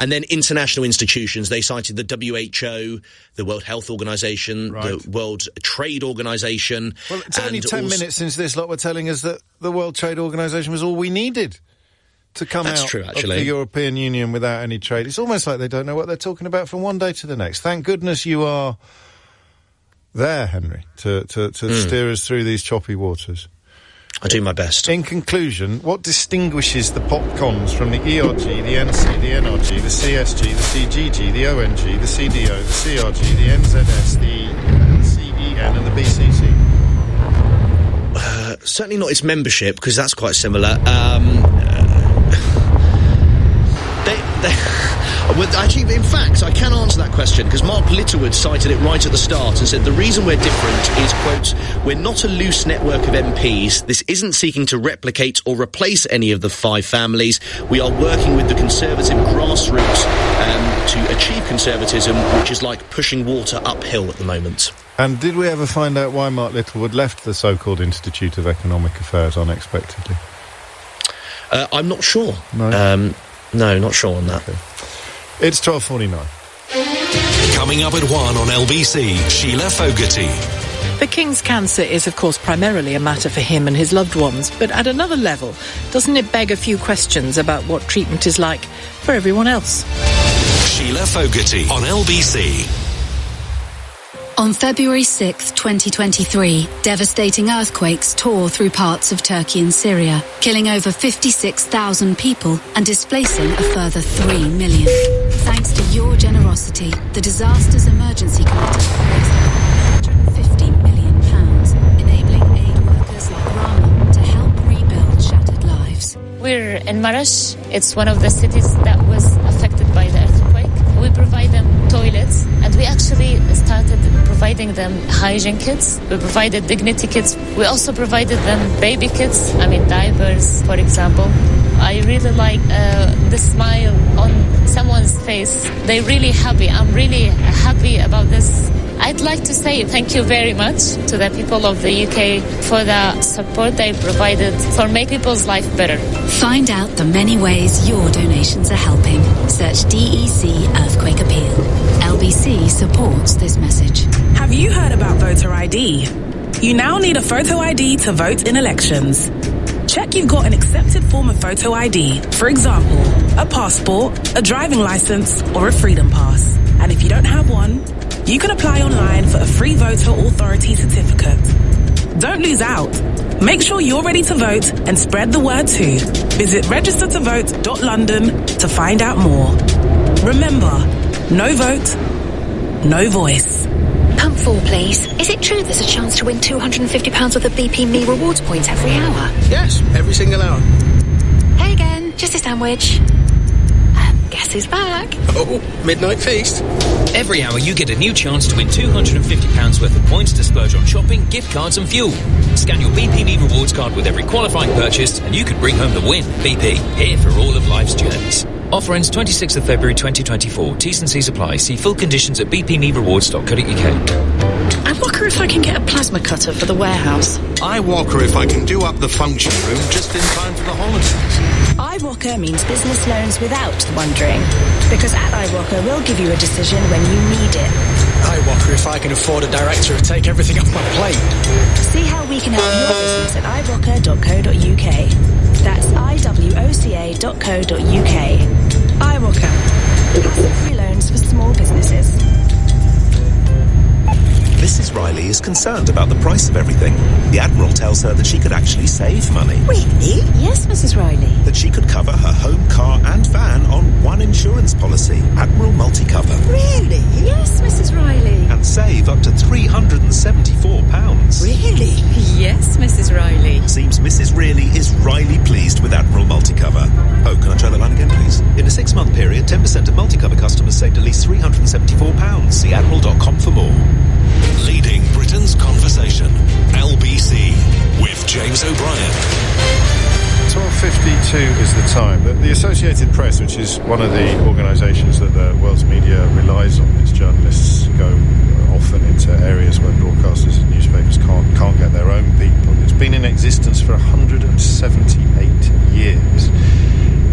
And then international institutions, they cited the WHO, the World Health Organization, the World Trade Organization. Well, it's only 10 minutes since this lot were telling us that the World Trade Organization was all we needed to come out of the European Union without any trade. It's almost like they don't know what they're talking about from one day to the next. Thank goodness you are there, Henry, to steer us through these choppy waters. I do my best. In conclusion, what distinguishes the popcons from the ERG, the NC, the NRG, the CSG, the CGG, the ONG, the CDO, the CRG, the NZS, the CEN and the BCC? Certainly not its membership, because that's quite similar. Actually, in fact, I can answer that question, because Mark Littlewood cited it right at the start and said the reason we're different is, quote, we're not a loose network of MPs. This isn't seeking to replicate or replace any of the 5 families. We are working with the Conservative grassroots to achieve conservatism, which is like pushing water uphill at the moment. And did we ever find out why Mark Littlewood left the so-called Institute of Economic Affairs unexpectedly? I'm not sure. No? No, not sure on that. Okay. It's 12:49. Coming up at 1 on LBC, Sheila Fogarty. The King's cancer is, of course, primarily a matter for him and his loved ones, but at another level, doesn't it beg a few questions about what treatment is like for everyone else? Sheila Fogarty on LBC. On February 6, 2023, devastating earthquakes tore through parts of Turkey and Syria, killing over 56,000 people and displacing a further 3 million. Thanks to your generosity, the Disasters Emergency Committee raised £150 million, enabling aid workers like Rama to help rebuild shattered lives. We're in Marash. It's one of the cities that was affected by the earthquake. We provide them toilets, and we actually started providing them hygiene kits. We provided dignity kits. We also provided them baby kits, diapers, for example. I really like the smile on someone's face. They're really happy. I'm really happy about this. I'd like to say thank you very much to the people of the UK for the support they provided for making people's life better. Find out the many ways your donations are helping. Search DEC Earthquake Appeal. LBC supports this message. Have you heard about voter ID? You now need a photo ID to vote in elections. Check you've got an accepted form of photo ID. For example, a passport, a driving license, or a freedom pass. And if you don't have one, you can apply online for a free voter authority certificate. Don't lose out. Make sure you're ready to vote and spread the word too. Visit registertovote.london to find out more. Remember, no vote, no voice. Pump 4, please. Is it true there's a chance to win £250 worth of BP Me rewards points every hour? Yes, every single hour. Hey again, just a sandwich. Guess who's back? Oh, midnight feast. Every hour you get a new chance to win £250 worth of points to splurge on shopping, gift cards and fuel. Scan your BP Me rewards card with every qualifying purchase and you could bring home the win. BP, here for all of life's journeys. Offer ends 26th of February 2024. T's and C's apply. See full conditions at bpmerewards.co.uk. I wonder if I can get a plasma cutter for the warehouse. I wonder if I can do up the function room just in time for the holidays. iWalker means business loans without the wondering. Because at iWalker, we'll give you a decision when you need it. I wonder if I can afford a director to take everything off my plate. See how we can help your business at iWalker.co.uk. That's iwoca.co.uk. iWalker. Free loans for small businesses. Mrs. Riley is concerned about the price of everything. The Admiral tells her that she could actually save money. Really? Yes, Mrs. Riley. That she could cover her home, car and van on one insurance policy, Admiral Multi-Cover. Really? Yes, Mrs. Riley. And save up to £374. Really? Yes, Mrs. Riley. Seems Mrs. Really is Riley pleased with Admiral Multi-Cover. Oh, can I try that line again, please? In a 6-month period, 10% of Multi-Cover customers saved at least £374. See admiral.com for more. Leading Britain's conversation. LBC with James O'Brien. 12:52 is the time. The Associated Press, which is one of the organisations that the world's media relies on, its journalists go often into areas where broadcasters and newspapers can't get their own people. It's been in existence for 178 years.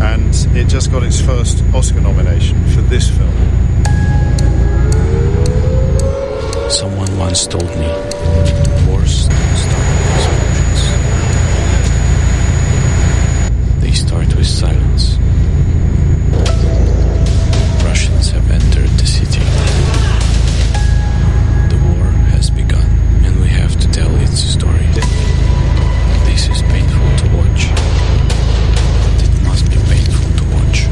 and it just got its first Oscar nomination for this film. Someone once told me, wars don't start with explosions. They start with silence. Russians have entered the city. The war has begun, and we have to tell its story. This is painful to watch, but it must be painful to watch.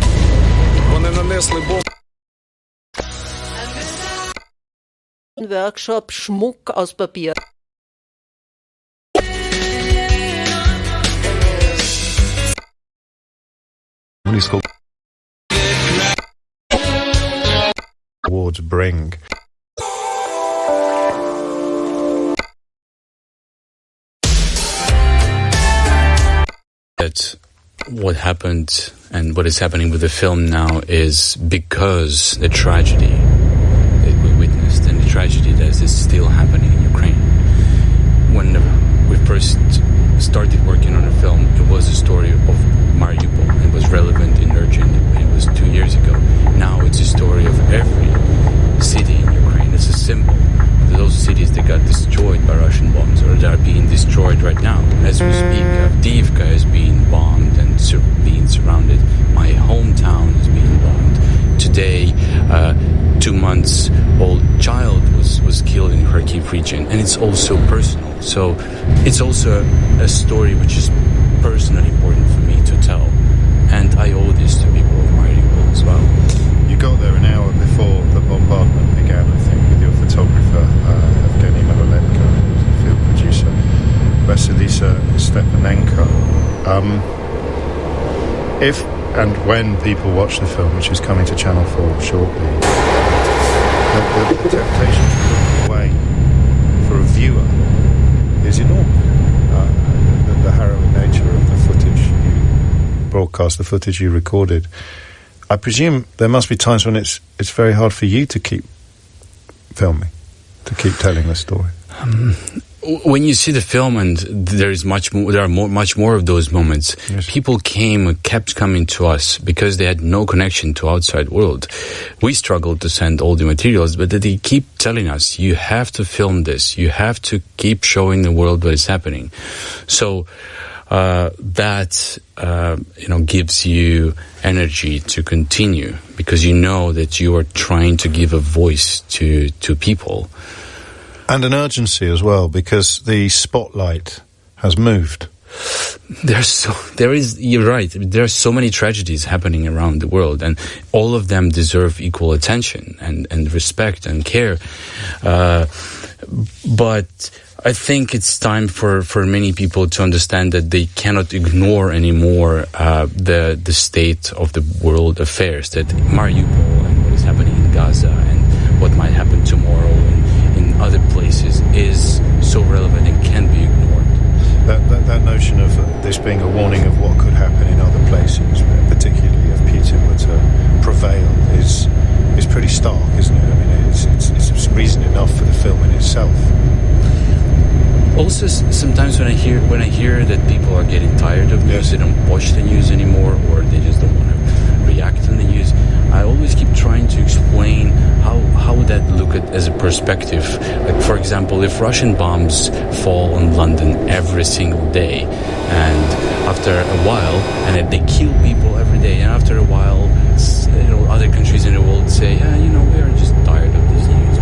Workshop Schmuck aus Papier. Awards bring. That what happened and what is happening with the film now is because the tragedy that we witnessed and the tragedy that is still happening in Ukraine. When we first started working on the film, it was a story of Mariupol. It was relevant and urgent. It was 2 years ago. Now it's a story of every city in Ukraine. It's a symbol of those cities that got destroyed by Russian bombs or that are being destroyed right now. As we speak, Avdiivka is being bombed and being surrounded. My hometown is being bombed. Today, 2 months old child was killed in Kharkiv region, and it's also personal. So it's also a story which is personally important for me to tell, and I owe this to people of Mariupol as well. You got there an hour before the bombardment began, I think, with your photographer, Evgeny Maloletko, who's the field producer, Vasilisa Stepanenko. If and when people watch the film, which is coming to Channel 4 shortly, the temptation to look away for a viewer is enormous. The harrowing nature of the footage you broadcast, the footage you recorded. I presume there must be times when it's very hard for you to keep filming, to keep telling the story. When you see the film, and there are much more of those moments. Yes. People kept coming to us because they had no connection to outside world. We struggled to send all the materials, but they keep telling us, "You have to film this. You have to keep showing the world what is happening." So that gives you energy to continue because you know that you are trying to give a voice to people. And an urgency as well, because the spotlight has moved. You're right. There are so many tragedies happening around the world, and all of them deserve equal attention and respect and care. But I think it's time for many people to understand that they cannot ignore anymore the state of the world affairs, that Mariupol and what is happening in Gaza and what might happen tomorrow in other places is so relevant and can't be ignored. That notion of this being a warning of what could happen in other places, particularly if Putin were to prevail, is pretty stark, isn't it? I mean, it's reason enough for the film in itself. Also, sometimes when I hear that people are getting tired of news, they don't watch the news anymore, or they just don't want to react on the news, I always keep trying to explain how would that look at as a perspective. Like, for example, if Russian bombs fall on London every single day, and after a while, and they kill people every day, and after a while, other countries in the world say, we are just tired of this news.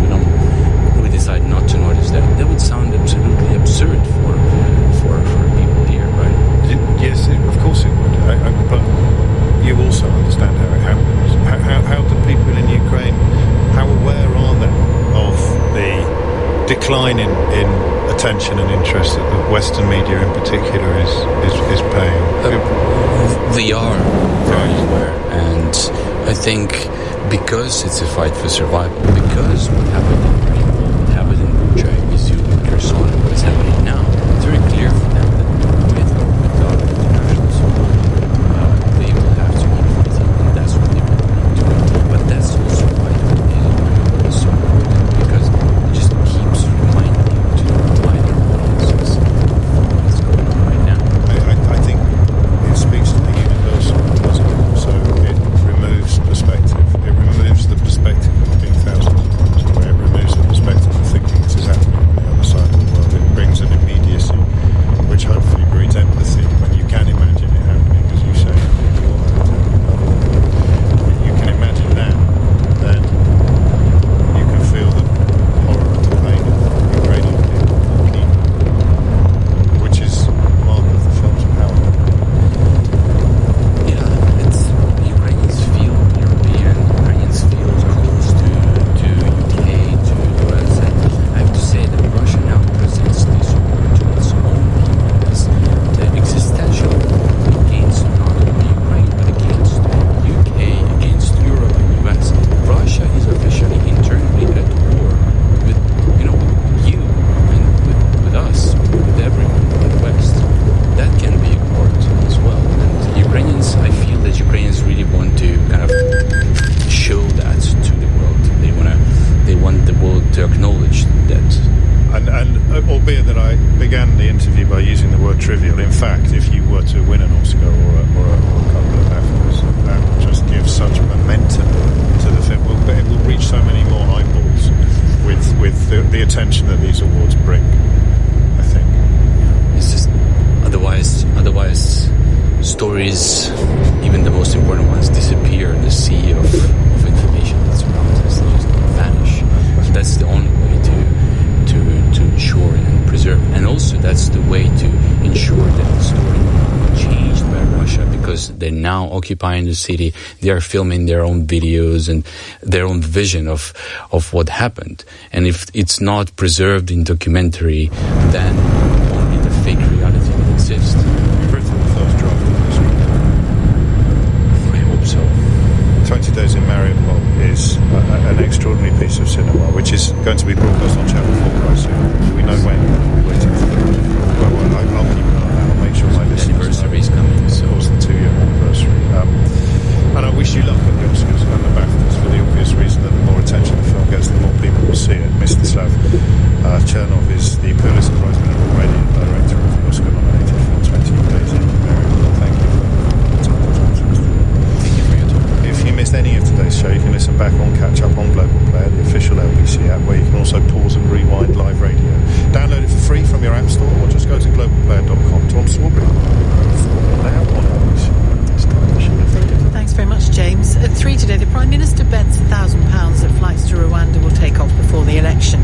We decide not to notice that. That would sound absolutely absurd for people here, right? Yes, of course it would. But you also understand how it happens. How do people in Ukraine, how aware are they of the decline in attention and interest that the Western media in particular is paying? They are very aware, and I think because it's a fight for survival, because what happened in Mariupol, what happened in Bucha, Izium, Kherson, and what is happening now, it's very clear for them that without international support, they will have to keep fighting, and that's what they will be doing. But that's also why the film is so important, because it just keeps reminding you to the wider audiences of what's going on right now. I think it speaks to the universal positive albeit that I began the interview by using the word trivial. In fact, if you were to win an Oscar or a couple of BAFTAs, that just gives such momentum to the film. It will reach so many more eyeballs with the attention that these awards bring, I think. It's just otherwise stories, even the most important ones, disappear in the sea of information that's around us. They just vanish. So that's the only way to ensure and preserve. And also that's the way to ensure that the story will be changed by Russia, because they're now occupying the city. They are filming their own videos and their own vision of what happened. And if it's not preserved in documentary, then only the fake reality that exists. I hope so. 20 Days in Mariupol is an extraordinary piece of cinema, which is going to be broadcast on Channel 4 quite soon. Do we know when? We're waiting for the... Well, I'll keep an eye on that. I'll make sure my listeners know. Anniversary is coming. So it's the 2-year anniversary. And I wish you luck at the Oscars and the BAFTAs, for the obvious reason that the more attention the film gets, the more people will see it. Mstislav Chernov is the Pulitzer Prize winner already and director of the Oscar-nominated film 20 Days in Mariupol. Thank you for your time. Thank you for your time. If you missed any of today's show, you can listen back on Catch Up on Global Player, the official LBC app, where you can also pause and rewind live radio. Download it for free from your app store, or just go to globalplayer.com. Tom Swarbrick, now on LBC. Thanks very much, James. At 3 today, the Prime Minister bets £1,000 that flights to Rwanda will take off before the election.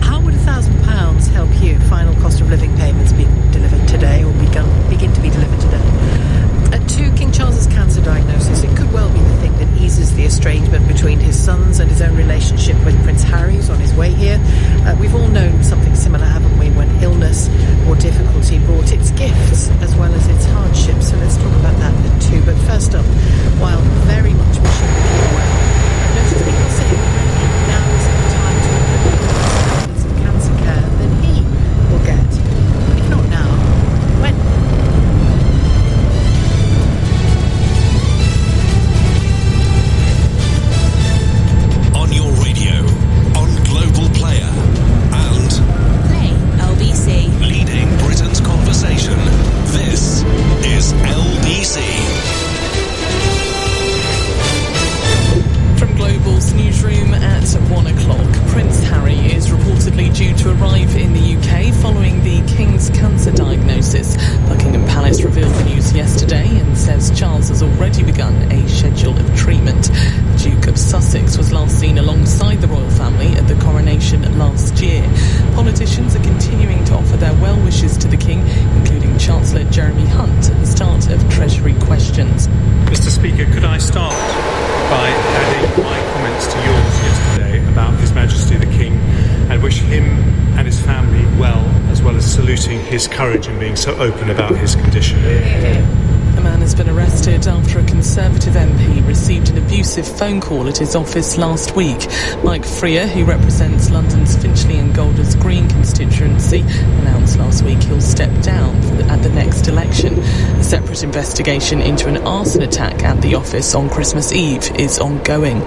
How would £1,000 help you? Final cost of living payments be delivered today, or begin to be delivered today? At 2, King Charles's cancer diagnosis. It could well be the thing that eases the estrangement between his sons and his own relationship with Prince Harry, who's on his way here. We've all known something similar, haven't we, when illness or difficulty brought its gifts as well as its hardships. So let's talk about that at 2. But first up, while very much wishing the king well, I've noticed people saying now is the time to look at the standards of cancer care that he will get. If not now, when? On your radio, on Global Player, and Play LBC. leading Britain's conversation. This is LBC. From Global's newsroom at 1 o'clock, Prince Harry is reportedly due to arrive in the UK following the King's cancer diagnosis. Buckingham Palace revealed the news yesterday and says Charles has already begun a schedule of treatment. The Duke of Sussex was last seen alongside the royal family at the coronation last year. Politicians are continuing to offer their well wishes to the King, including Chancellor Jeremy Hunt at the start of Treasury questions. Mr. Speaker, could I start by adding my comments to yours yesterday about His Majesty the King, and wish him and his family well as saluting his courage in being so open about his condition. A man has been arrested after a Conservative MP received an abusive phone call at his office last week. Mike Freer, who represents London's Finchley and Golders Green constituency, announced last week he'll step down at the next election. A separate investigation into an arson attack at the office on Christmas Eve is ongoing.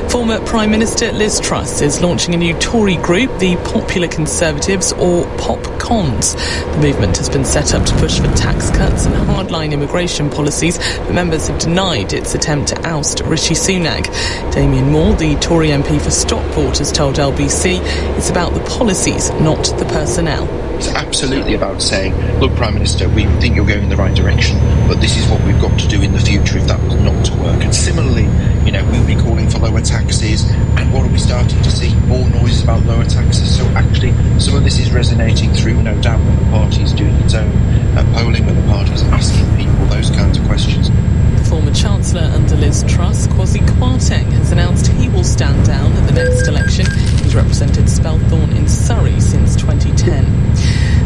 Former Prime Minister Liz Truss is launching a new Tory group, the Popular Conservatives, or PopCons. The movement has been set up to push for tax cuts and hardline immigration policies, but members have denied its attempt to oust Rishi Sunak. Damien Moore, the Tory MP for Stockport, has told LBC it's about the policies, not the personnel. It's absolutely about saying, look, Prime Minister, we think you're going in the right direction, but this is what we've got to do in the future if that was not to work. And similarly, we'll be calling for lower taxes, and what are we starting to see? More noises about lower taxes. So actually, some of this is resonating through, no doubt, when the party is doing its own polling, when the party is asking people those kinds of questions. The former Chancellor under Liz Truss, Kwasi Kwarteng, has announced he will stand down at the next election. He's represented Spelthorne in Surrey since 2010.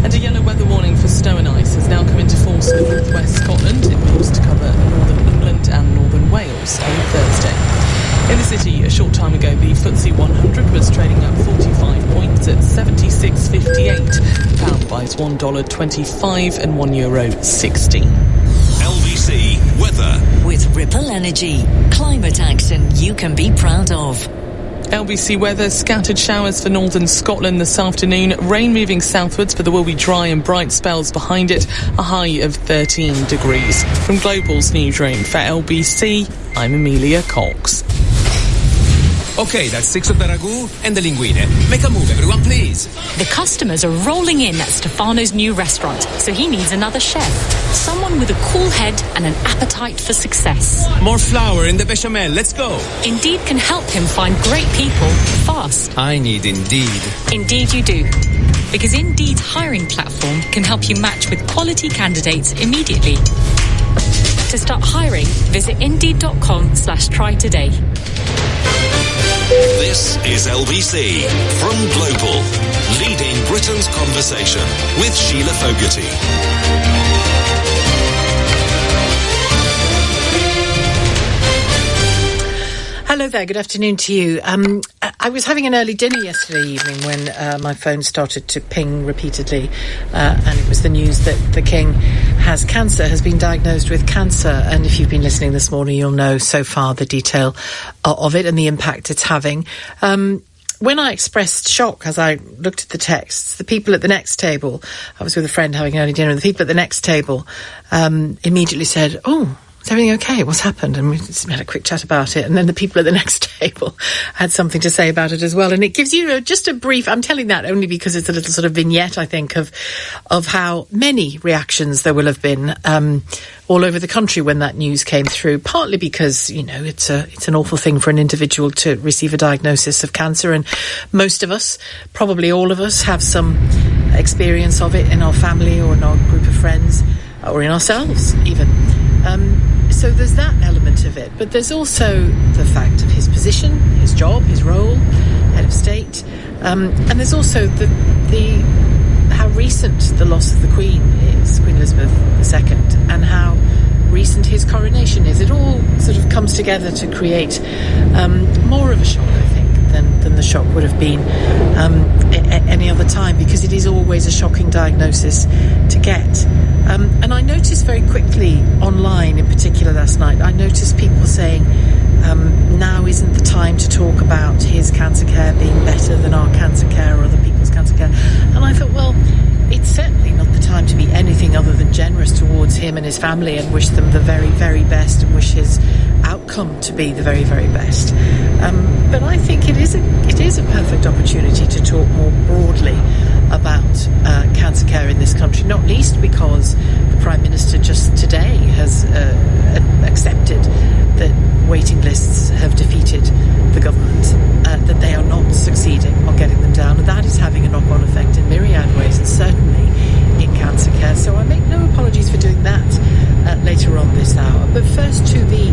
And a yellow weather warning for snow and ice has now come into force in northwest Scotland. It moves to cover northern England and northern Wales on Thursday. In the city, a short time ago, the FTSE 100 was trading up 45 points at 76.58. The pound buys $1.25 and €1.60. LBC Weather. With Ripple Energy. Climate action you can be proud of. LBC weather, scattered showers for northern Scotland this afternoon, rain moving southwards, but there will be dry and bright spells behind it, a high of 13 degrees. From Global's newsroom for LBC, I'm Amelia Cox. Okay, that's 6 of the ragu and the linguine. Make a move, everyone, please. The customers are rolling in at Stefano's new restaurant, so he needs another chef. Someone with a cool head and an appetite for success. More flour in the bechamel, let's go. Indeed can help him find great people fast. I need Indeed. Indeed you do. Because Indeed's hiring platform can help you match with quality candidates immediately. To start hiring, visit Indeed.com/try today. This is LBC from Global, leading Britain's conversation with Sheila Fogarty. Hello there, good afternoon to you. I was having an early dinner yesterday evening when my phone started to ping repeatedly, and it was the news that the King has cancer, has been diagnosed with cancer. And if you've been listening this morning, you'll know so far the detail of it and the impact it's having. When I expressed shock as I looked at the texts, the people at the next table, I was with a friend having early dinner, and the people at the next table immediately said, "Oh, is everything okay? What's happened?" And we had a quick chat about it. And then the people at the next table had something to say about it as well. And it gives you just a brief, I'm telling that only because it's a little sort of vignette, I think, of how many reactions there will have been all over the country when that news came through, partly because, you know, it's an awful thing for an individual to receive a diagnosis of cancer. And most of us, probably all of us, have some experience of it in our family or in our group of friends or in ourselves even. So there's that element of it, but there's also the fact of his position, his job, his role, head of state, and there's also the how recent the loss of the Queen is, Queen Elizabeth II, and how recent his coronation is. It all sort of comes together to create more of a shock, I think, than the shock would have been any other time, because it is always a shocking diagnosis to get. And I noticed very quickly online, in particular last night, I noticed people saying now isn't the time to talk about his cancer care being better than our cancer care or other people's cancer care. And I thought, well, it's certainly not the time to be anything other than generous towards him and his family and wish them the very, very best and wish his outcome to be the very, very best. But I think it is a perfect opportunity to talk more broadly about cancer care in this country, not least because the Prime Minister just today has accepted that waiting lists have defeated the government, that they are not succeeding on getting them down, and that is having a knock-on effect in myriad ways, and certainly in cancer care. So I make no apologies for doing that later on this hour. But first to the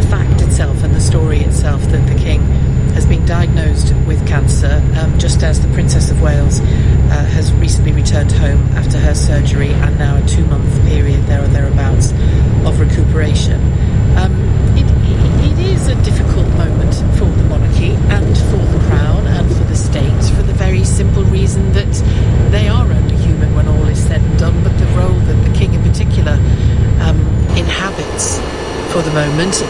fact itself and the story itself that the King has been diagnosed with cancer, just as the Princess of Wales has recently returned home after her surgery and now a 2-month period there or thereabouts of recuperation. It is a difficult moment for the monarchy and for the Crown and for the state, for the very simple reason that they are only human when all is said and done, but the role that the King in particular inhabits for the moment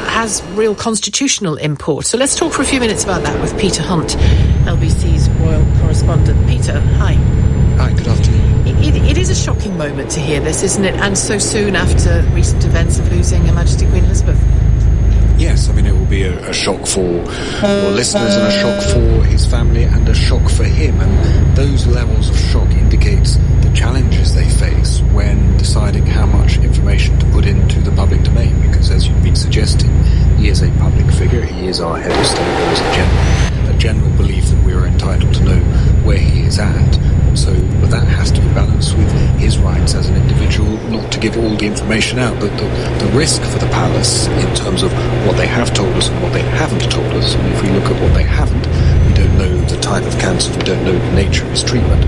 has real constitutional import. So let's talk for a few minutes about that with Peter Hunt, LBC's royal correspondent. Peter, hi. Hi, good afternoon. It is a shocking moment to hear this, isn't it? And so soon after recent events of losing Her Majesty Queen Elizabeth. Yes, I mean, it will be a shock for your listeners and a shock for his family and a shock for him. And those levels of shock indicates the challenges they face when deciding how much information to put into the public domain. Because as you've been suggesting, he is a public figure, he is our head of state. There is a general belief that we are entitled to know where he is at. So, but that has to be balanced with his rights as an individual not to give all the information out. But the risk for the palace in terms of what they have told us and what they haven't told us, and if we look at what they haven't, we don't know the type of cancer, we don't know the nature of his treatment.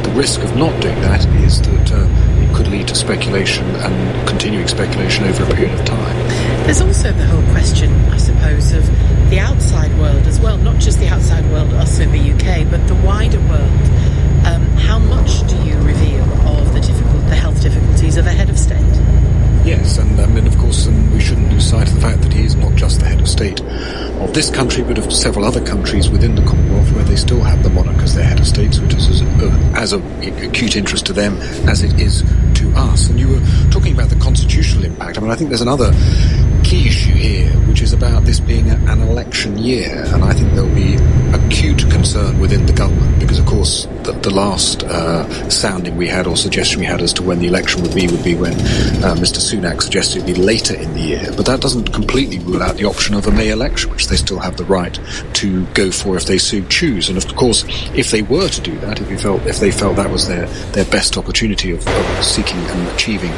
The risk of not doing that is that it could lead to speculation and continuing speculation over a period of time. There's also the whole question, I suppose, of the outside world as well, not just the outside world, us in the UK, but the wider world. How much do you reveal of the health difficulties of a head of state? Yes, and of course, we shouldn't lose sight of the fact that he is not just the head of state of this country, but of several other countries within the Commonwealth where they still have the monarch as their head of state, which is as of acute interest to them as it is to us. And you were talking about the constitutional impact. I mean, I think there's another key issue here, which is about this being an election year, and I think there'll be acute concern within the government, because of course the last sounding we had, or suggestion we had as to when the election would be when Mr Sunak suggested it'd be later in the year, but that doesn't completely rule out the option of a May election, which they still have the right to go for if they so choose. And of course, if they were to do that, if they felt that was their best opportunity of seeking and achieving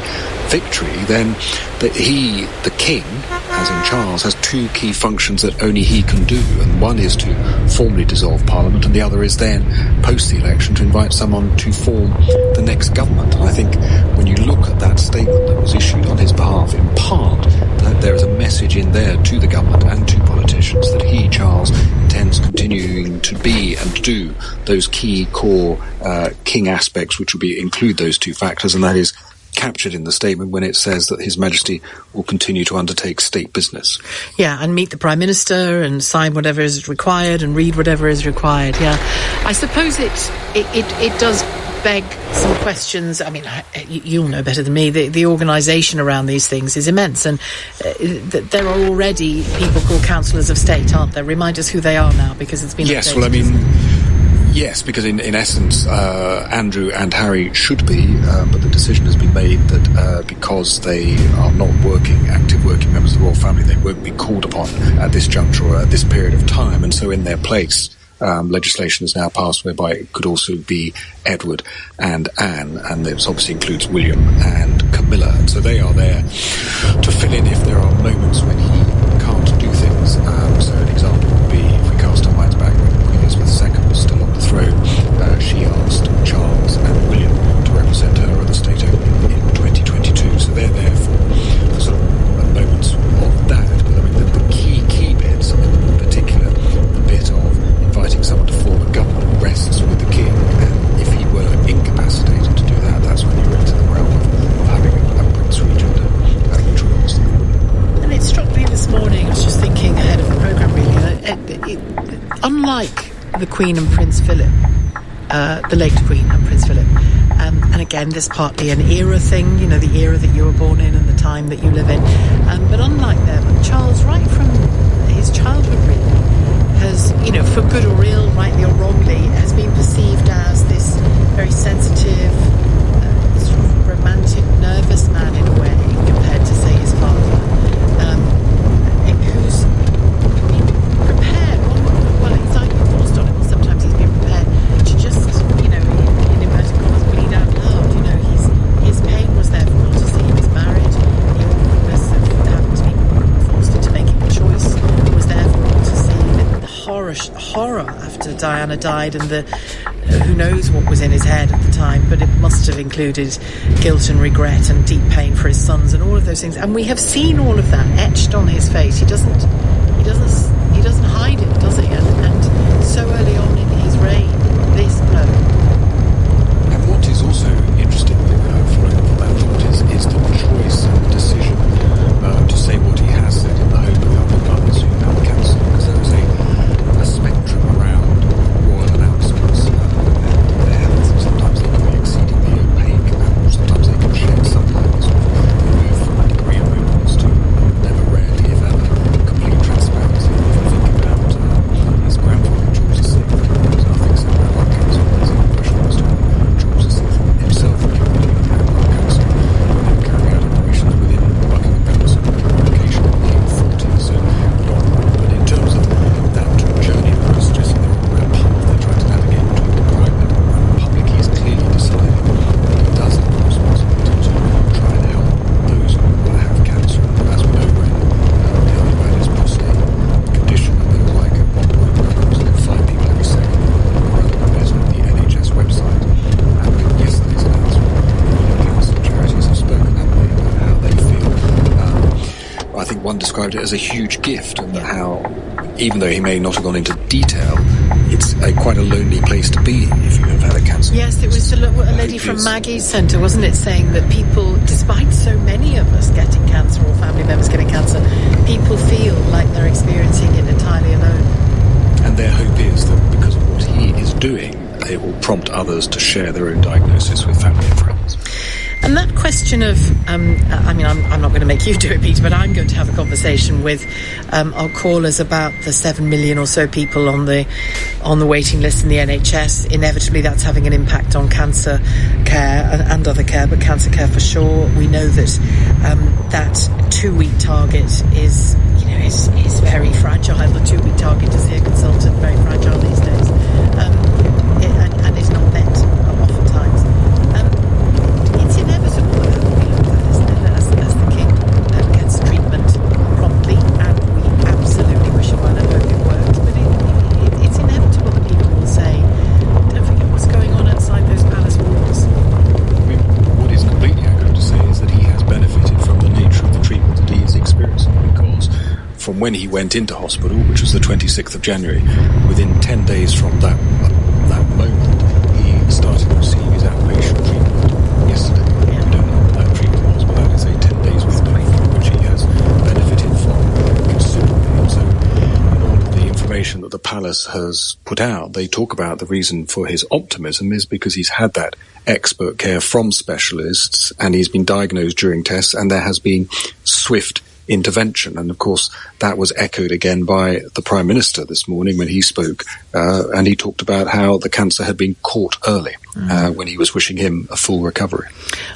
victory, then the king, as in Charles, has two key functions that only he can do, and one is to formally dissolve Parliament, and the other is then, post the election, to invite someone to form the next government. And I think when you look at that statement that was issued on his behalf, in part, that there is a message in there to the government and to politicians that he, Charles, intends continuing to be and do those key core king aspects, which will include those two factors, and that is captured in the statement when it says that His Majesty will continue to undertake state business. Yeah, and meet the Prime Minister and sign whatever is required and read whatever is required, yeah. I suppose it does beg some questions. I mean, you'll know better than me, the organisation around these things is immense, and there are already people called Councillors of State, aren't there? Remind us who they are now, because it's been Yes, updated. well, I mean, yes, because in essence, Andrew and Harry should be, but the decision has been made that because they are not active working members of the royal family, they won't be called upon at this juncture or at this period of time, and so in their place, legislation has now passed whereby it could also be Edward and Anne, and this obviously includes William and Camilla, and so they are there to fill in if there are moments when he can't do things. So an example would be, if we cast our minds back when Queen Elizabeth II was still on the throne, she asked Charles and William to represent her at the state opening in 2022, so they're there for sort of moments of that. But I mean, the key bits, in particular, the bit of inviting someone to form a government rests with the king, and if he were incapacitated to do that, that's when you're into the realm of having a Prince Regent, which would obviously be brilliant. And it struck me this morning, I was just thinking ahead of the programme really, unlike the Queen and Prince Philip, the late Queen and Prince Philip, and again, this partly an era thing, you know, the era that you were born in and the time that you live in, but unlike them, Charles, right from his childhood really, has, you know, for good or ill, rightly or wrongly, has been perceived as this very sensitive, sort of romantic, nervous man in a way, compared to, say, his father, who's been prepared, well, anxiety forced on him, or sometimes he's been prepared to just, you know, in inverted commas, bleed out loud. You know, his pain was there for all to see. He was married, the awkwardness of having to be forced into making a choice was there for all to see. The horror after Diana died, and the who knows what was in his head at the time, but it must have included guilt and regret and deep pain for his sons and all of those things. And we have seen all of that etched on his face. He doesn't hide it, does he? And so early on in his reign, this blow. And what is also interesting, following from that thought, is the choice and decision to say what he has said in the hope of helping others who have cancer, because there is a spectrum around royal announcements and their health. Sometimes they can be exceedingly opaque, and sometimes they can shed some levels of move from a degree of openness to never, rarely, if ever, complete transparency. If you think about his grandfather, George VI, there was nothing said about lung cancer. There's an impression as to George VI himself accumulating had lung cancer and carrying out operations within Buckingham Palace on occasion in the late 40s. So, but in terms of that journey that I was suggesting, they're all around path they're trying to navigate between the private and the public. He's clearly decided that he does have a responsibility to try and help those who have cancer. And as we know, when the only way is prostate condition, and there was like at one point where there was like 5 people every second who were visiting the NHS website. And with yesterday's announcement, cancer charities have spoken, haven't they, about how they feel. I think one described it as a huge gift, and how, even though he may not have gone into detail, it's quite a lonely place to be if you have had a cancer. Yes, it was a lady from Maggie's Centre, wasn't it, saying that people, despite so many of us getting cancer or family members getting cancer, people feel like they're experiencing it entirely alone. And their hope is that because of what he is doing, it will prompt others to share their own diagnosis with family and friends. And that question of, I'm not going to make you do it, Peter, but I'm going to have a conversation with our callers about the 7 million or so people on the waiting list in the NHS. Inevitably, that's having an impact on cancer care and other care, but cancer care for sure. We know that that 2-week target is very fragile. The 2-week target to see a consultant, very fragile these days, and is not met oftentimes. It's inevitable that will be looked at, isn't it, as the King gets treatment promptly, and we absolutely wish him well and hope it works. But it's inevitable that people will say, don't forget what's going on outside those palace walls. I mean, what is completely accurate to say is that he has benefited from the nature of the treatment that he is experiencing, because from when he went into hospital, which was the 26th of January, within 10 days from that moment, he started to receive his outpatient treatment yesterday. We don't know what that treatment was, but that is a 10 days worth of treatment, which he has benefited from considerably. And so, in all of the information that the palace has put out, they talk about the reason for his optimism is because he's had that expert care from specialists, and he's been diagnosed during tests, and there has been swift intervention. And of course that was echoed again by the Prime Minister this morning when he spoke, and he talked about how the cancer had been caught early when he was wishing him a full recovery.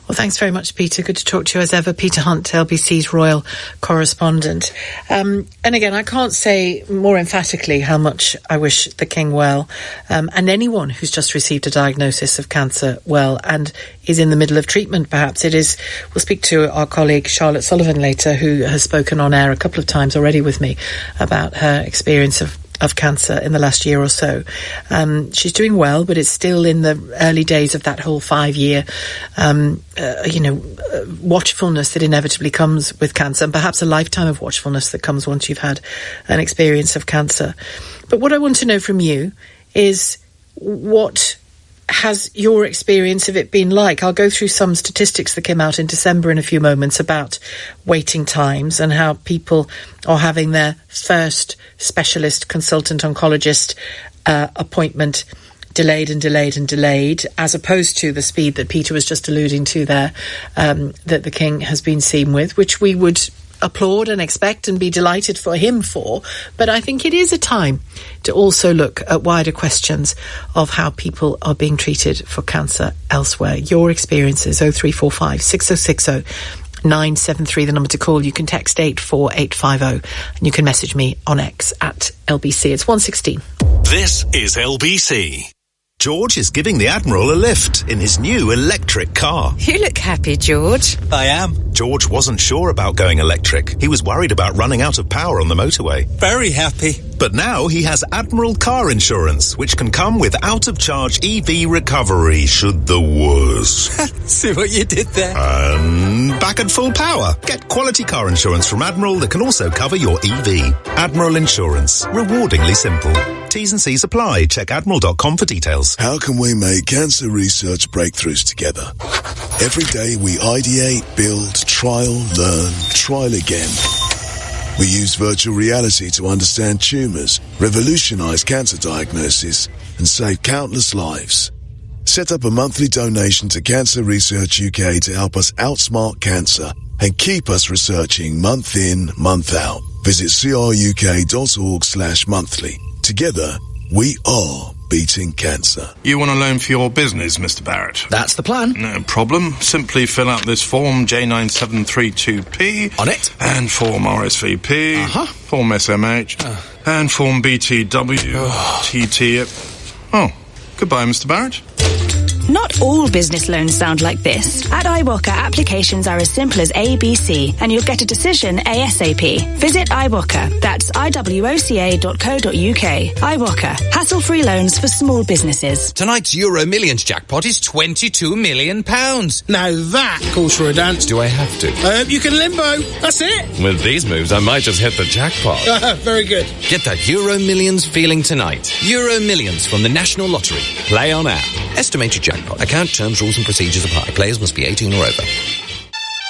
Well, thanks very much, Peter. Good to talk to you as ever. Peter Hunt, LBC's royal correspondent. And again, I can't say more emphatically how much I wish the King well, and anyone who's just received a diagnosis of cancer well and is in the middle of treatment. Perhaps it is. We'll speak to our colleague Charlotte Sullivan later, who has spoken on air a couple of times already with me about her experience of cancer in the last year or so. She's doing well, but it's still in the early days of that whole 5-year, watchfulness that inevitably comes with cancer, and perhaps a lifetime of watchfulness that comes once you've had an experience of cancer. But what I want to know from you is, what has your experience of it been like? I'll go through some statistics that came out in December in a few moments about waiting times and how people are having their first specialist consultant oncologist appointment delayed, as opposed to the speed that Peter was just alluding to there, that the King has been seen with, which we would applaud and expect and be delighted for him for. But I think it is a time to also look at wider questions of how people are being treated for cancer elsewhere. Your experiences, 0345 6060 973, the number to call. You can text 84850 and you can message me on X at LBC. It's 1:16. This is LBC. George is giving the Admiral a lift in his new electric car. You look happy, George. I am. George wasn't sure about going electric. He was worried about running out of power on the motorway. Very happy. But now he has Admiral car insurance, which can come with out-of-charge EV recovery should the worst. See what you did there? And back at full power. Get quality car insurance from Admiral that can also cover your EV. Admiral Insurance. Rewardingly simple. T's and C's apply. Check admiral.com for details. How can we make cancer research breakthroughs together? Every day we ideate, build, trial, learn, trial again. We use virtual reality to understand tumours, revolutionise cancer diagnosis, and save countless lives. Set up a monthly donation to Cancer Research UK to help us outsmart cancer and keep us researching month in, month out. Visit cruk.org/monthly. Together, we are beating cancer. You want a loan for your business, Mr. Barrett? That's the plan. No problem. Simply fill out this form J9732P. On it. And form RSVP. Form SMH. And form BTW. TT. Oh, goodbye, Mr. Barrett. Not all business loans sound like this. At iWalker, applications are as simple as ABC, and you'll get a decision ASAP. Visit iWalker. That's iwoca.co.uk. iWalker. Hassle-free loans for small businesses. Tonight's Euro Millions jackpot is £22 million. Now that calls for a dance. Do I have to? You can limbo. That's it. With these moves, I might just hit the jackpot. Very good. Get that Euro Millions feeling tonight. Euro Millions from the National Lottery. Play on air. Estimated jackpot. Account terms, rules and procedures apply. Players must be 18 or over.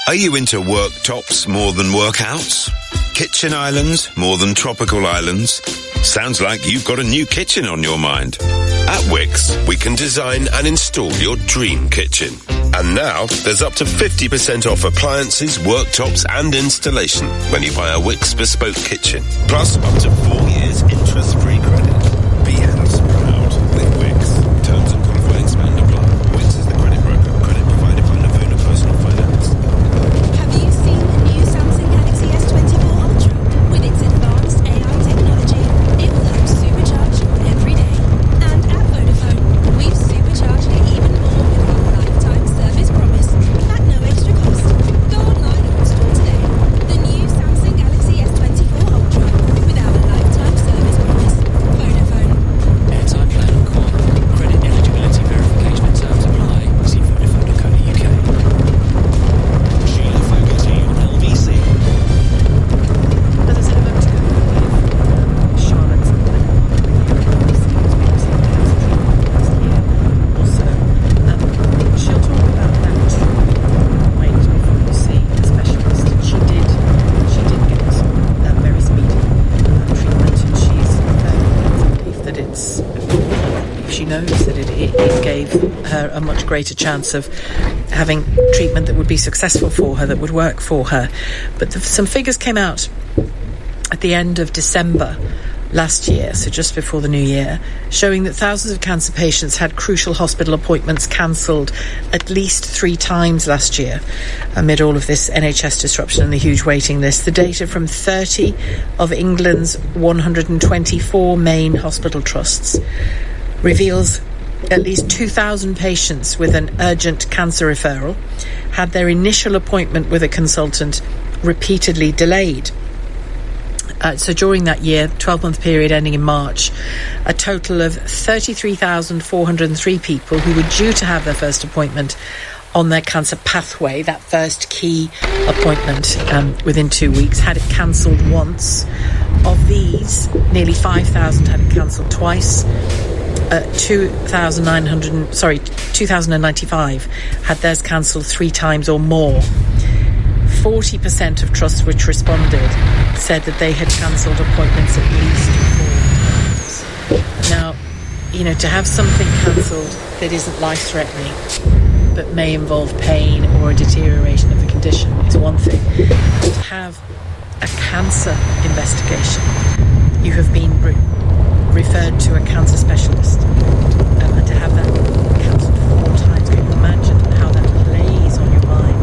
Are you into worktops more than workouts? Kitchen islands more than tropical islands? Sounds like you've got a new kitchen on your mind. At Wix, we can design and install your dream kitchen. And now, there's up to 50% off appliances, worktops and installation when you buy a Wix bespoke kitchen. Plus, up to 4 years interest-free credit. Be house proud with Wix. Terms and qualifying and apply. Wix is the credit broker. Credit provided by Navona Personal Finance. Have you seen the new Samsung Galaxy S24 Ultra? With its advanced AI technology, it will help supercharge your everyday. And at Vodafone, we've supercharged it even more with our lifetime service promise at no extra cost. Go online or install today. The new Samsung Galaxy S24 Ultra with our lifetime service promise. Vodafone. Airtime plan and call. Credit eligibility verification and terms apply. See Vodafone.co.uk. Sheila Fogarty on LBC. As I said a moment ago, Charlotte's she'll talk about that wait before you see a specialist. She did get very speedy treatment, and she's believed that she knows that it gave her a much greater chance of having treatment that would be successful for her, that would work for her. But some figures came out at the end of December last year, so just before the new year, showing that thousands of cancer patients had crucial hospital appointments cancelled at least 3 times last year amid all of this NHS disruption and the huge waiting list. The data from 30 of England's 124 main hospital trusts reveals at least 2,000 patients with an urgent cancer referral had their initial appointment with a consultant repeatedly delayed. So during that year, 12-month period ending in March, a total of 33,403 people who were due to have their first appointment on their cancer pathway, that first key appointment within 2 weeks, had it cancelled once. Of these, nearly 5,000 had it cancelled twice. 2,095 had theirs cancelled 3 times or more. 40% of trusts which responded said that they had cancelled appointments at least 4 times. Now, to have something cancelled that isn't life-threatening but may involve pain or a deterioration of the condition is one thing. To have a cancer investigation, you have been referred to a cancer specialist, and to have that cancelled 4 times, can you imagine how that plays on your mind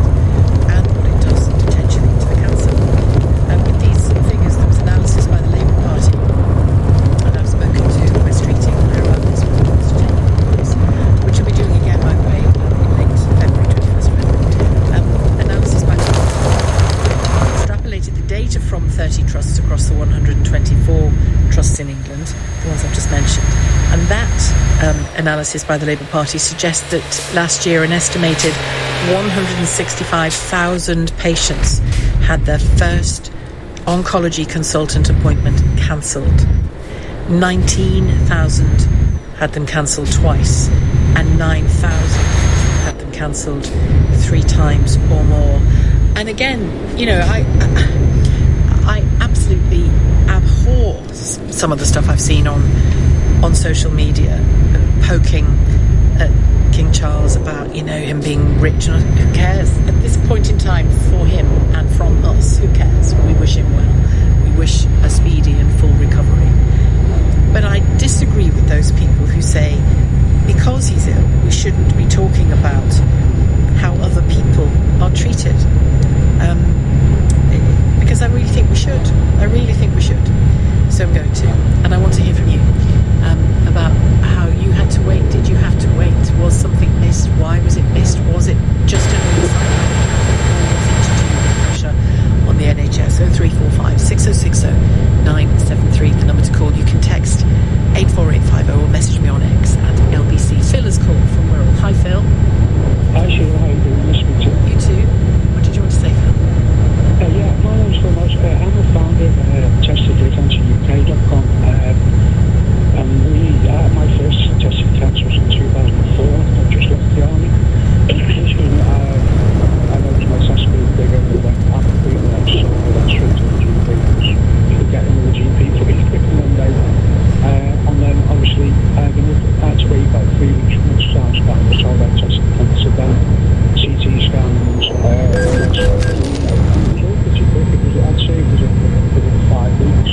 and what it does potentially to the cancer? With these figures, there was analysis by the Labour Party, and I've spoken to West Streeting about this with Mr. Chandler, which will be doing again, by the way, in late February, 21st February. Analysis by the extrapolated the data from 30 trusts across the 124 trusts in England, the ones I've just mentioned. And that analysis by the Labour Party suggests that last year an estimated 165,000 patients had their first oncology consultant appointment cancelled. 19,000 had them cancelled twice, and 9,000 had them cancelled 3 times or more. And again, I absolutely abhor some of the stuff I've seen on social media, poking at King Charles about, him being rich. Who cares? At this point in time, for him and from us, who cares? We wish him well. We wish a speedy and full recovery. But I disagree with those people who say, because he's ill, we shouldn't be talking about how other people are treated. Because I really think we should. So I'm going to. And I want to hear from you about how you had to wait. Did you have to wait? Was something missed? 3 weeks scan, was told I tested cancer, then CT scans, I'd say it was within 5 weeks.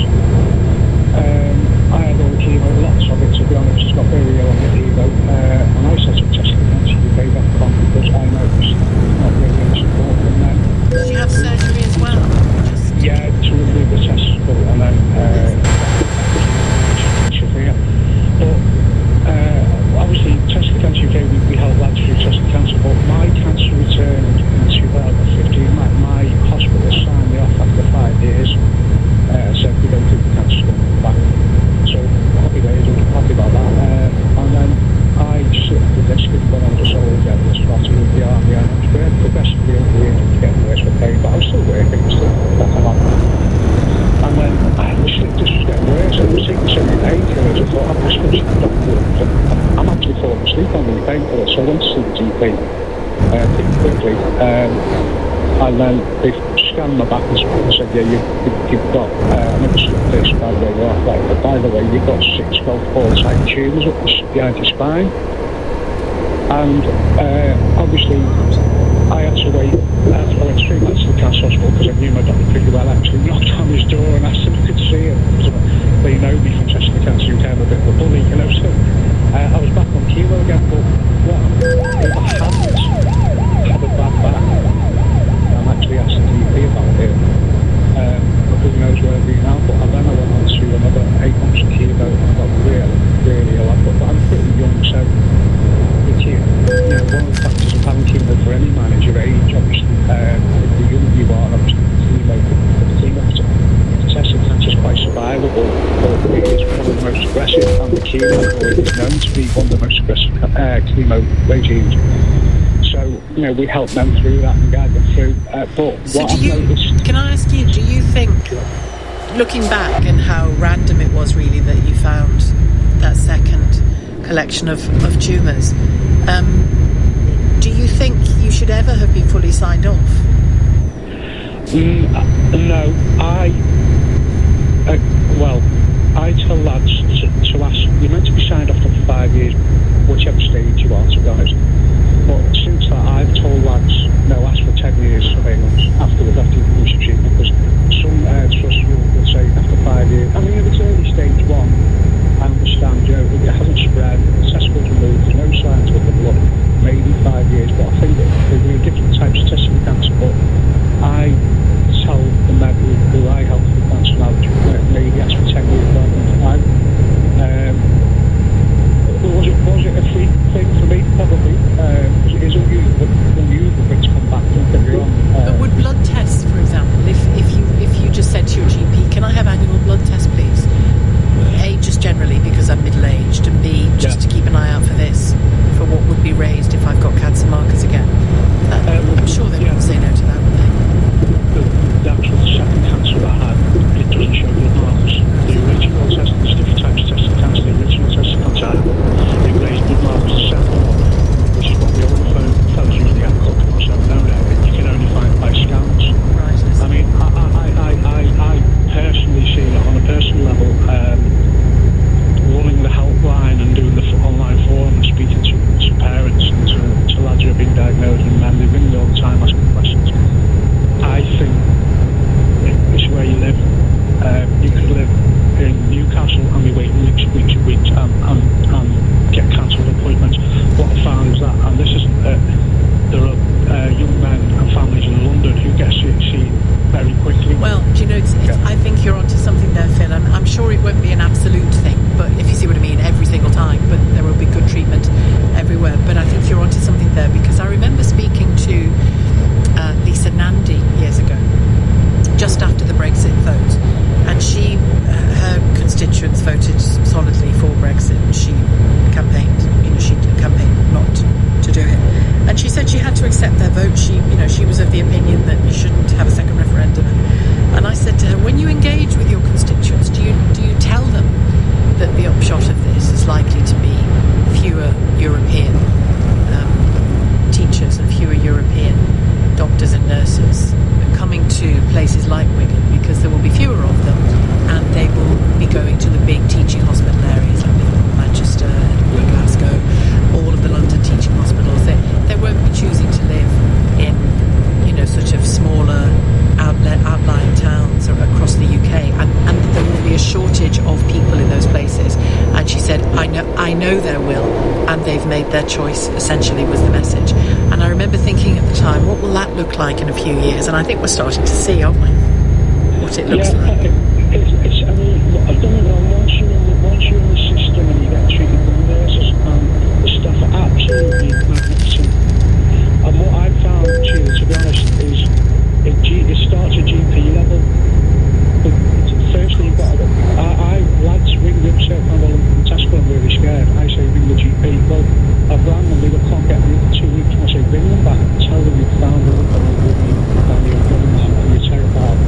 I had all the chemo, lots of it, to be honest. Got very ill on the chemo, and I set up testingcanceruk.com because I noticed not really any support from them. Did you have surgery as well? Yeah, to remove the testicle, and then severe. But obviously, Testing Cancer UK, we help lads through testing cancer, but my cancer returned in 2015. My hospital signed me off after 5 years. Said we don't think the cancer's going to come back. So happy days, I'm happy about that. And then I slipped the disc when I was a soldier. I was starting with the army, and I was very progressively getting worse with pain, but I was still working, still back on. And then the slip disc was getting worse, and I was taking so many painkillers. I thought, I'm supposed to doctor. I'm actually falling asleep on the painkillers, so I went to see the GP pretty quickly. And then they scanned my back and said, yeah, you've got another slip disc, by the way, we're off that. But by the way, you've got 6 golf ball type tumours up behind your spine. And obviously, I had to wait. I went straight back to the cancer hospital because I knew my doctor pretty well. Actually knocked on his door and asked if I could see him. They know me from Testing Cancer UK, I'm a bit of a bully, you know. So I was back on chemo again, but if I hadn't had a bad back, I'm actually asked the GP about it. Who knows where I'll be now? But then I went on to another 8 months of chemo, and I got really ill. But I'm pretty young, so one of the factors of having chemo for any man is your age. Obviously, the younger you are, obviously the testing cancer is quite survivable, but it is one of the most aggressive, and the chemo is known to be one of the most aggressive chemo regimes. So, we help them through that and guide them through. But so what I've noticed... Can I ask you, do you think, looking back and how random it was really that you found that second collection of tumours, do you think you should ever have been fully signed off? No, I tell lads to ask, you're meant to be signed off for 5 years, whichever stage you are, to be honest. But since that, I've told lads, no, ask for 10 years surveillance after you've finished treatment, because some trusts will say after 5 years. I mean, if it's early stage 1, I understand, it hasn't spread, the testicles removed, there's no signs of the blood, maybe 5 years, but I think there are different types of testing cancer. But I tell the men who I help with cancer now, maybe ask for 10 years rather than 5. Was it a free thing for me? Probably. Because it is unusual for it to come back, don't get me wrong. But would blood tests, for example, if you just said to your GP, can I have annual blood tests, please? A, just generally because I'm middle-aged, and B, just to keep an eye out for this, for what would be raised if I've got cancer markers again. I'm sure they wouldn't say no to that, would they? The actual second cancer I had, it doesn't show blood markers. The original test, there's different types of testing cancer. The original testing cancer I had, it raised blood markers. The second one, which is what the older fellas usually have got, because I've known it, you can only find by scans. Right. I mean, I personally see it on a personal level, running the helpline and doing the online forum and speaking to parents and to lads who have been diagnosed, and men, they ring me all the time asking questions. I think it's where you live. You could live in Newcastle and be waiting weeks and get cancelled appointments. What I found is that, and this isn't, there are young men and families in London who get seen very quickly. Well, do you know, I think you're onto something there, Phil, and I'm sure it won't be an absolute thing, but if you see what I mean, every single time, but there will be good treatment everywhere. But I think you're onto something there, because I remember speaking to Lisa Nandy years ago, just after the Brexit vote, and her constituents voted solidly for Brexit, and she campaigned not to do it, and she said she had to accept their vote. She was of the opinion that you shouldn't have a second referendum, and I said to her, when you engage with your constituents, do you tell them that the upshot of this is likely to be fewer European teachers and fewer European doctors and nurses coming to places like Wigan, because there will be fewer of them, and they will be going to the big teaching hospital areas like Manchester, Edinburgh, Glasgow, made their choice, essentially, was the message. And I remember thinking at the time, what will that look like in a few years? And I think we're starting to see, aren't we, what it looks like. I don't know, once you're in the system and you get treated, the nurses and the staff are absolutely magnificent. And what I've found, Sheila, to be honest, is it starts at GP level. But firstly, you've got to, lads ring the upset and I'm really scared. I say ring the GP. Well, I've rang them, they can't get me for 2 weeks. And I say ring them back, tell them you've found them and you're running that and you're terrified.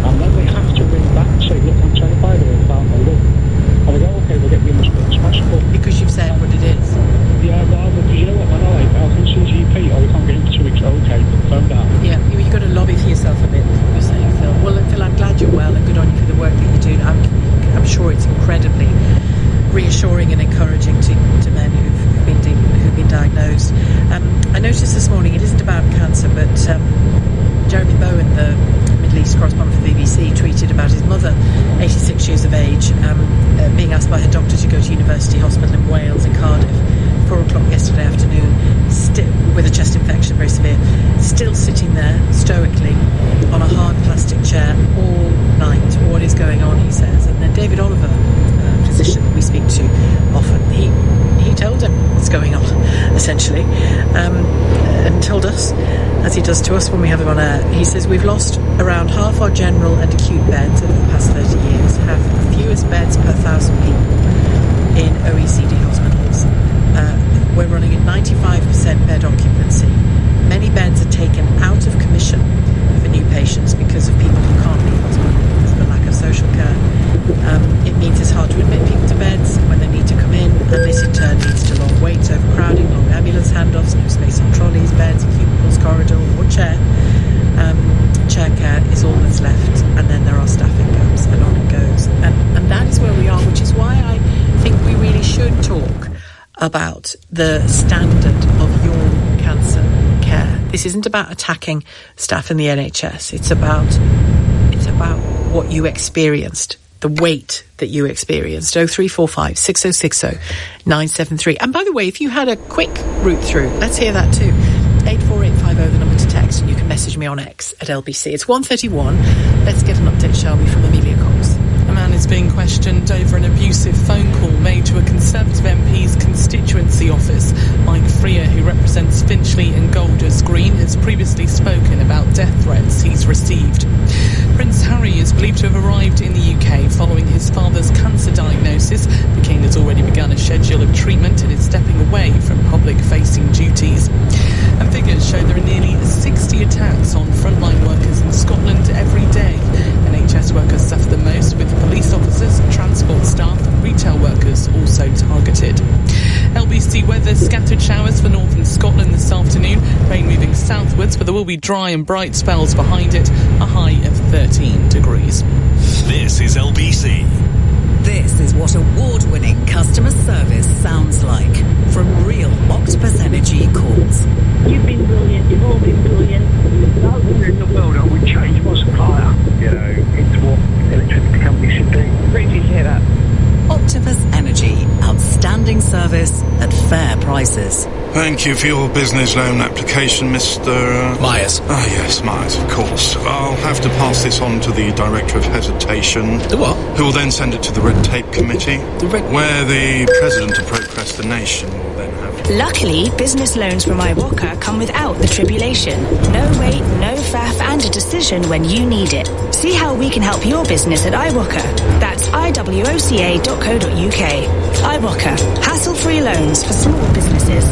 And then they have to ring back and say, look, I'm terrified of it, found my look. And they go, okay, we'll get you in as quick as possible. Because you've said what it is. Yeah, well, because you know what, man, I'll come see the GP, we can't get in for 2 weeks. Okay, put the phone down. Yeah, you've got to lobby for yourself a bit, you're saying, Phil. Well, Phil, I'm glad you're well and good on you for the work that you're doing. I'm sure it's incredibly reassuring and encouraging to men who've been diagnosed. I noticed this morning, it isn't about cancer, but Jeremy Bowen, the Middle East correspondent for the BBC, tweeted about his mother, 86 years of age, being asked by her doctor to go to University Hospital in Wales, in Cardiff, 4 o'clock yesterday afternoon, still with a chest infection, very severe, still sitting there stoically on a hard plastic chair all night. What is going on, he says. And then David Oliver, a physician that we speak to often, he told him what's going on, essentially, and told us, as he does to us when we have him on air. He says, we've lost around half our general and acute beds over the past 30 years, have the fewest beds per 1,000 people in OECD hospitals. We're running at 95% bed occupancy. Many beds are taken out of commission for new patients because of people who can't leave hospital because of the lack of social care. It means it's hard to admit people to beds when they need to come in, and this in turn leads to long waits, overcrowding, long ambulance handoffs, no space on trolleys, beds, cubicles, corridor or chair. Chair care is all that's left, and then there are staffing gaps, and on it goes. And that is where we are, which is why I think we really should talk about the standard of your cancer care. This isn't about attacking staff in the NHS. It's about what you experienced, the weight that you experienced. 0345 6060 973. And by the way, if you had a quick route through, let's hear that too. 84850, the number to text, and you can message me on X at LBC. It's 1:31. Let's get an update, shall we, from Amelia Cox. A man is being questioned over an abusive phone call made to a Conservative MP's constituency office. Mike Freer, who represents Finchley and Golders Green, has previously spoken about death threats he's received. Prince Harry is believed to have arrived in the UK following his father's cancer diagnosis. The King has already begun a schedule of treatment and is stepping away from public-facing duties. And figures show there are nearly 60 attacks on frontline workers in Scotland every day. NHS workers suffer the most, with police officers, transport staff and retail workers also targeted. LBC weather, scattered showers for northern Scotland this afternoon, rain moving southwards, but there will be dry and bright spells behind it, a high of 13 degrees. This is LBC. This is what award-winning customer service sounds like from real Octopus Energy calls. You've been brilliant, you've all been brilliant. Nowhere in the world I would change my supplier. You know, it's what electricity companies should do. Really did you hear that? Octopus Energy, outstanding service at fair prices. Thank you for your business loan application, Mr. Myers. Ah, yes, Myers, of course. I'll have to pass this on to the Director of Hesitation. The what? Who will then send it to the Red Tape Committee, where the President of Procrastination will then have... Luckily, business loans from iWalker come without the tribulation. No wait, no faff, and a decision when you need it. See how we can help your business at iWalker. That's iwoca.co.uk. iWalker, hassle-free loans for small businesses.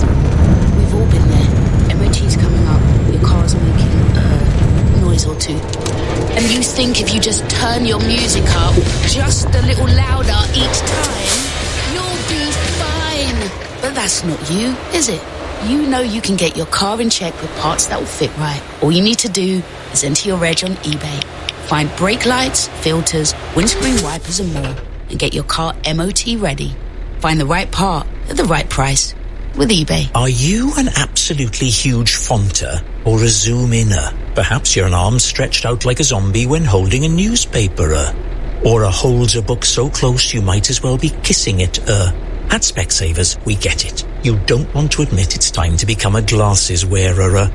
We've all been there. MOT's coming up, your car's making a noise or two. And you think if you just turn your music up just a little louder each time, you'll be fine. But that's not you, is it? You know you can get your car in check with parts that will fit right. All you need to do is enter your reg on eBay. Find brake lights, filters, windscreen wipers and more, and get your car MOT ready. Find the right part at the right price with eBay. Are you an absolutely huge fonter or a zoom-inner? Perhaps you're an arm stretched out like a zombie when holding a newspaper, or holds a book so close you might as well be kissing it, At Specsavers, we get it. You don't want to admit it's time to become a glasses wearer.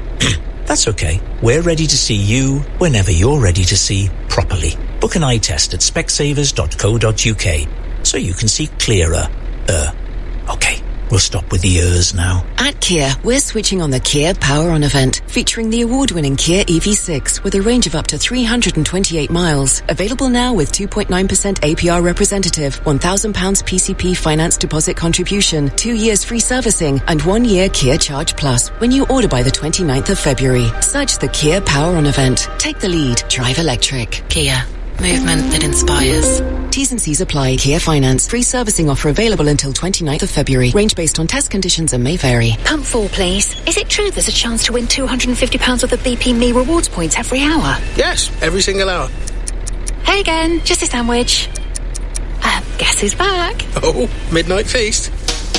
That's okay. We're ready to see you whenever you're ready to see properly. Book an eye test at specsavers.co.uk so you can see clearer. Okay. We'll stop with the now. At Kia, we're switching on the Kia Power On event, featuring the award-winning Kia EV6 with a range of up to 328 miles. Available now with 2.9% APR representative, £1,000 PCP finance deposit contribution, 2 years free servicing, and 1 year Kia Charge Plus when you order by the 29th of February. Search the Kia Power On event. Take the lead. Drive electric. Kia. Movement that inspires. T's and C's apply. Kia Finance. Free servicing offer available until 29th of February. Range based on test conditions and may vary. Pump 4, please. Is it true there's a chance to win £250 worth of BP Me rewards points every hour? Yes, every single hour. Hey again, just a sandwich. Guess who's back? Oh, midnight feast.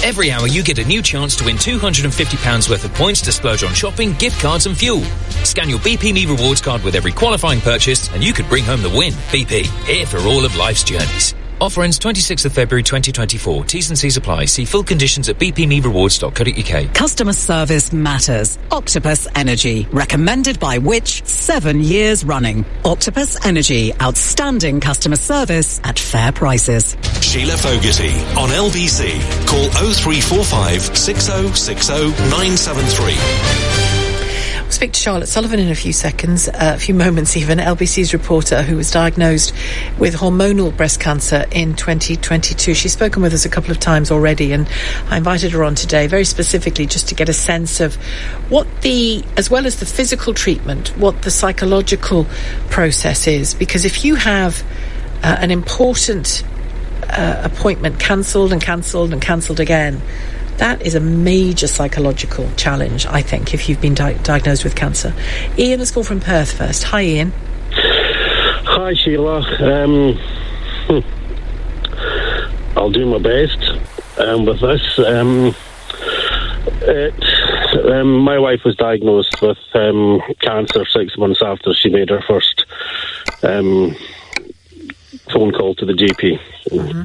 Every hour you get a new chance to win £250 worth of points to splurge on shopping, gift cards and fuel. Scan your BP Me rewards card with every qualifying purchase and you could bring home the win. BP, here for all of life's journeys. Offer ends 26th of February 2024. T's and C's apply. See full conditions at bpmerewards.co.uk. Customer service matters. Octopus Energy. Recommended by Which? 7 years running. Octopus Energy. Outstanding customer service at fair prices. Sheila Fogarty on LBC. Call 0345 6060 973. We'll speak to Charlotte Sullivan in a few seconds, a few moments even, LBC's reporter who was diagnosed with hormonal breast cancer in 2022. She's spoken with us a couple of times already, and I invited her on today very specifically just to get a sense of what as well as the physical treatment, what the psychological process is. Because if you have an important appointment cancelled and cancelled and cancelled again, that is a major psychological challenge, I think, if you've been diagnosed with cancer. Ian has called from Perth first. Hi, Ian. Hi, Sheila. I'll do my best with this. My wife was diagnosed with cancer 6 months after she made her first phone call to the GP. Mm-hmm.